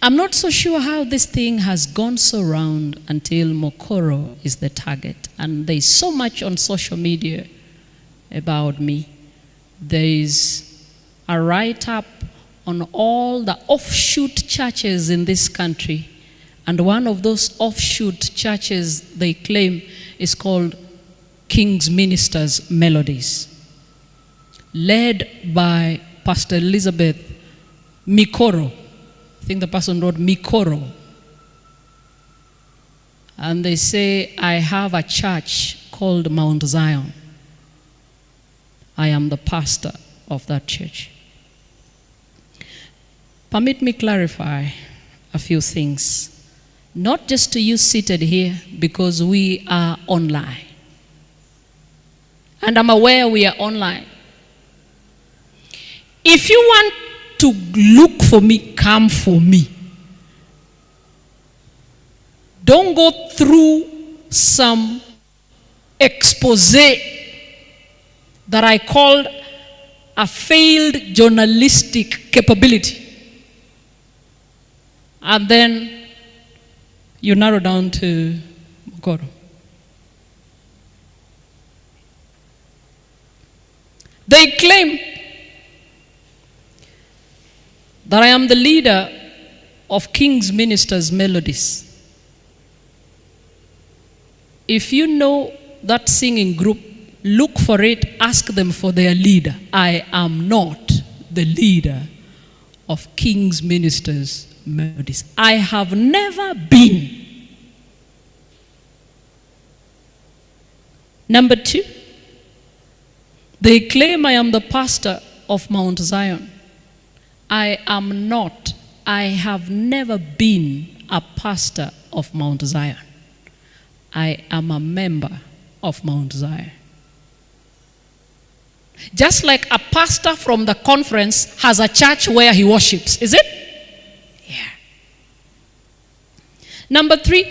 I'm not so sure how this thing has gone so round until Mokoro is the target. And there's so much on social media about me. There is a write-up on all the offshoot churches in this country. And one of those offshoot churches they claim is called King's Ministers Melodies, led by Pastor Elizabeth Mokoro. I think the person wrote Mokoro. And they say, I have a church called Mount Zion. I am the pastor of that church. Permit me clarify a few things. Not just to you seated here, because we are online. And I'm aware we are online. If you want to look for me, come for me. Don't go through some expose that I called a failed journalistic capability. And then you narrow down to Mokoro. They claim that I am the leader of King's Ministers Melodies. If you know that singing group, look for it, ask them for their leader. I am not the leader of King's Ministers Melodies. I have never been. Number two, they claim I am the pastor of Mount Zion. I am not. I have never been a pastor of Mount Zion. I am a member of Mount Zion. Just like a pastor from the conference has a church where he worships, is it? Yeah. Number three,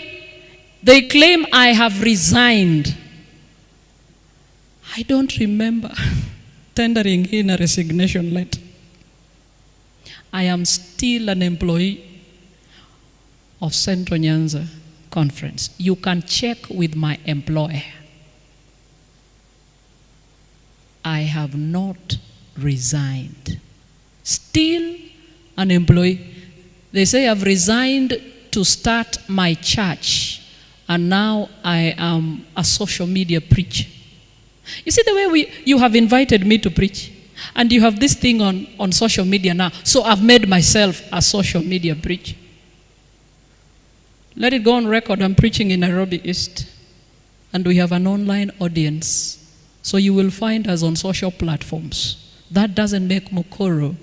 they claim I have resigned. I don't remember tendering in a resignation letter. I am still an employee of Central Nyanza Conference. You can check with my employer. I have not resigned. Still an employee. They say I've resigned to start my church, and now I am a social media preacher. You see the way you have invited me to preach? And you have this thing on social media now. So I've made myself a social media preacher. Let it go on record, I'm preaching in Nairobi East. And we have an online audience. So you will find us on social platforms. That doesn't make Mokoro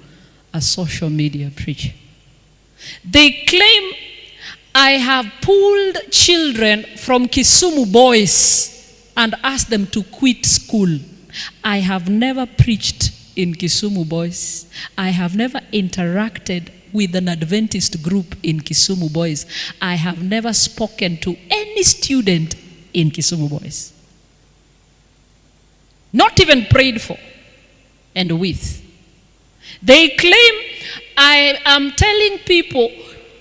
a social media preacher. They claim I have pulled children from Kisumu boys and asked them to quit school. I have never preached in Kisumu boys. I have never interacted with an Adventist group in Kisumu boys. I have never spoken to any student in Kisumu boys. Not even prayed for and with. They claim I am telling people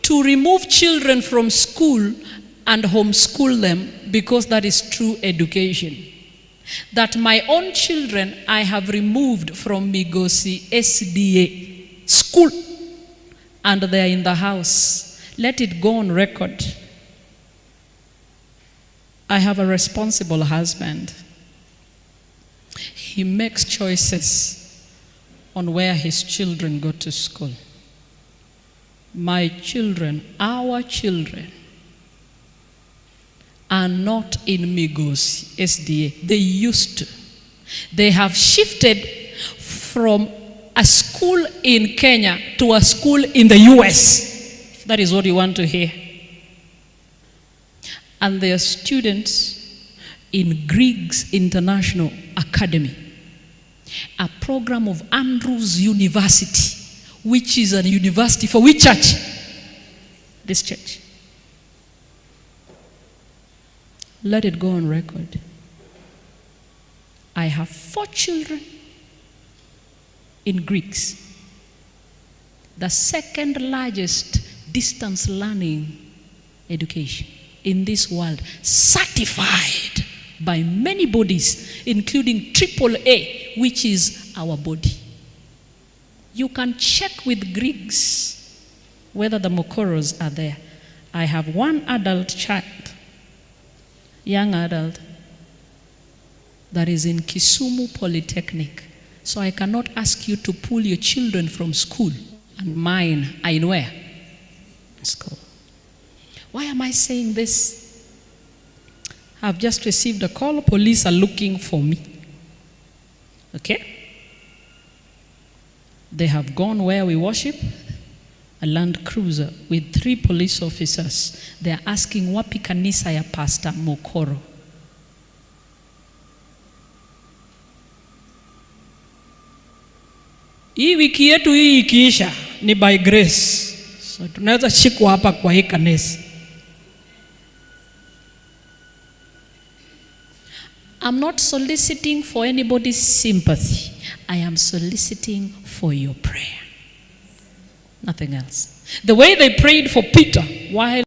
to remove children from school and homeschool them because that is true education. That my own children I have removed from Migosi SDA school and they are in the house. Let it go on record. I have a responsible husband. He makes choices on where his children go to school. My children, our children, are not in Migosi SDA. They used to. They have shifted from a school in Kenya to a school in the US. If that is what you want to hear. And they are students in Griggs International Academy, a program of Andrews University, which is a university for which church? This church. Let it go on record. I have 4 children in Greeks. The second largest distance learning education in this world, certified by many bodies, including AAA, which is our body. You can check with Greeks whether the Mokoros are there. I have one adult child, young adult, that is in Kisumu Polytechnic. So I cannot ask you to pull your children from school and mine, I know where? School. Why am I saying this? I've just received a call. Police are looking for me. Okay? They have gone where we worship, a Land Cruiser with 3 police officers. They are asking, wapi kanisa ya Pst Mokoro? Hii wiki yetu hii ikiisha ni by grace. So tunaweza shikwa hapa kwa hii kanisa. I'm not soliciting for anybody's sympathy. I am soliciting for your prayer. Nothing else. The way they prayed for Peter while